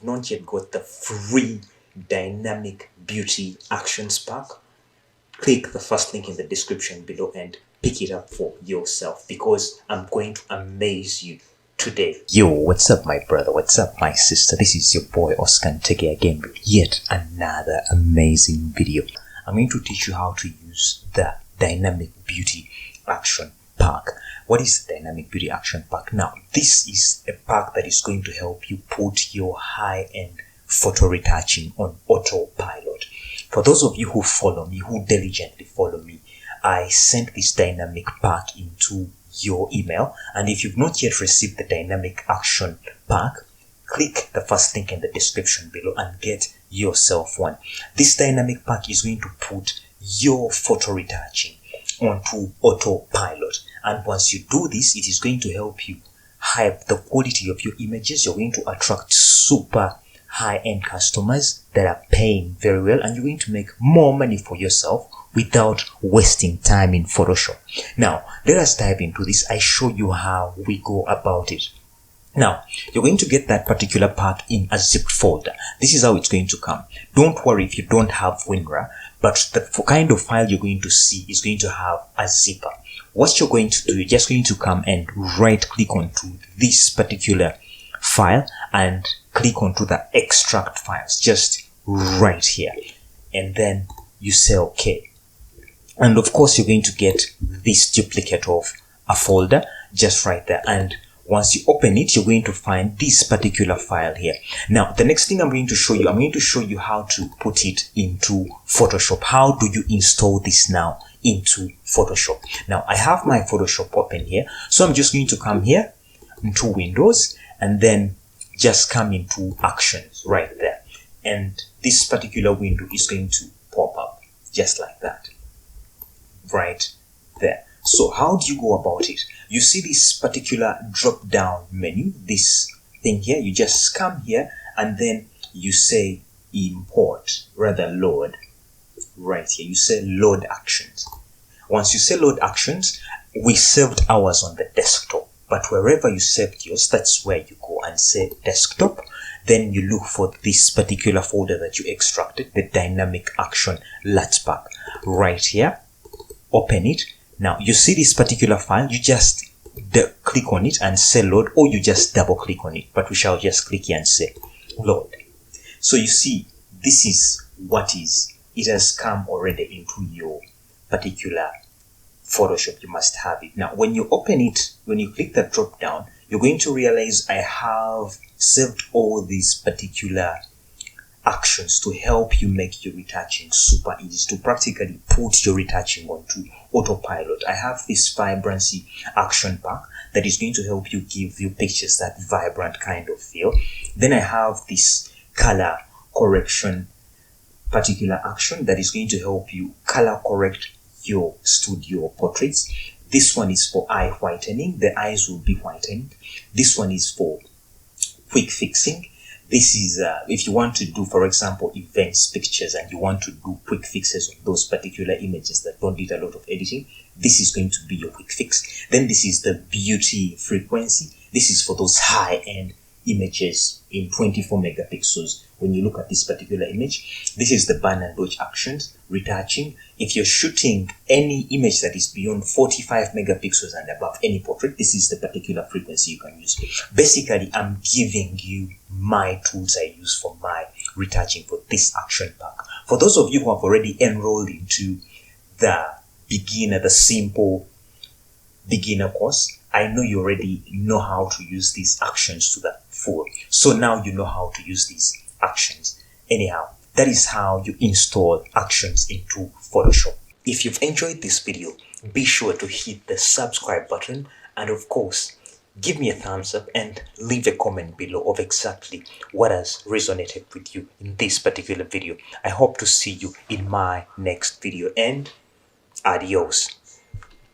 you've not yet got the free dynamic beauty actions pack, click the first link in the description below and pick it up for yourself, because I'm going to amaze you today. Yo, what's up my brother, what's up my sister? This is your boy Oscar Ntege again with yet another amazing video. I'm going to teach you how to use the dynamic beauty action pack. What is the dynamic beauty action pack? Now, this is a pack that is going to help you put your high-end photo retouching on autopilot. For those of you who follow me, who diligently follow me, I sent this dynamic pack into your email, and if you've not yet received the dynamic action pack, click the first link in the description below and get yourself one. This dynamic pack is going to put your photo retouching onto autopilot, and once you do this, it is going to help you hype the quality of your images. You're going to attract super high-end customers that are paying very well, and you're going to make more money for yourself without wasting time in Photoshop. Now, let us dive into this. I show you how we go about it. Now, you're going to get that particular pack in a zipped folder. This is how it's going to come. Don't worry if you don't have WinRAR, but the kind of file you're going to see is going to have a zipper. What you're going to do, you're just going to come and right click onto this particular file and click onto the extract files just right here, and then you say okay. And of course you're going to get this duplicate of a folder just right there, and once you open it, you're going to find this particular file here. Now, the next thing I'm going to show you how to put it into Photoshop. How do you install this now into Photoshop? Now, I have my Photoshop open here, so I'm just going to come here into Windows and then just come into Actions right there, and this particular window is going to pop up just like that right there. So how do you go about it? You see this particular drop down menu, this thing here, you just come here and then you say import, rather load right here. You say load actions. Once you say load actions, we saved ours on the desktop, but wherever you saved yours, that's where you go and say desktop. Then you look for this particular folder that you extracted, the dynamic action LUTs pack right here. Open it. Now you see this particular file, you just click on it and say load, or you just double click on it, but we shall just click here and say load. So you see, this is what it has come already into your particular Photoshop. You must have it. Now when you open it, when you click the drop down, you're going to realize I have saved all these particular actions to help you make your retouching super easy, to practically put your retouching onto autopilot. I have this vibrancy action pack that is going to help you give your pictures that vibrant kind of feel. Then I have this color correction particular action that is going to help you color correct your studio portraits. This one is for eye whitening. The eyes will be whitened. This one is for quick fixing. This is if you want to do, for example, events pictures, and you want to do quick fixes on those particular images that don't need a lot of editing, this is going to be your quick fix. Then this is the beauty frequency. This is for those high-end images in 24 megapixels. When you look at this particular image, this is the burn and dodge actions, retouching. If you're shooting any image that is beyond 45 megapixels and above, any portrait, this is the particular frequency you can use. Basically, I'm giving you my tools I use for my retouching for this action pack. For those of you who have already enrolled into the simple beginner course, I know you already know how to use these actions to the full. So now you know how to use these actions. Anyhow, that is how you install actions into Photoshop. If you've enjoyed this video, be sure to hit the subscribe button, and of course, give me a thumbs up and leave a comment below of exactly what has resonated with you in this particular video. I hope to see you in my next video, and adios.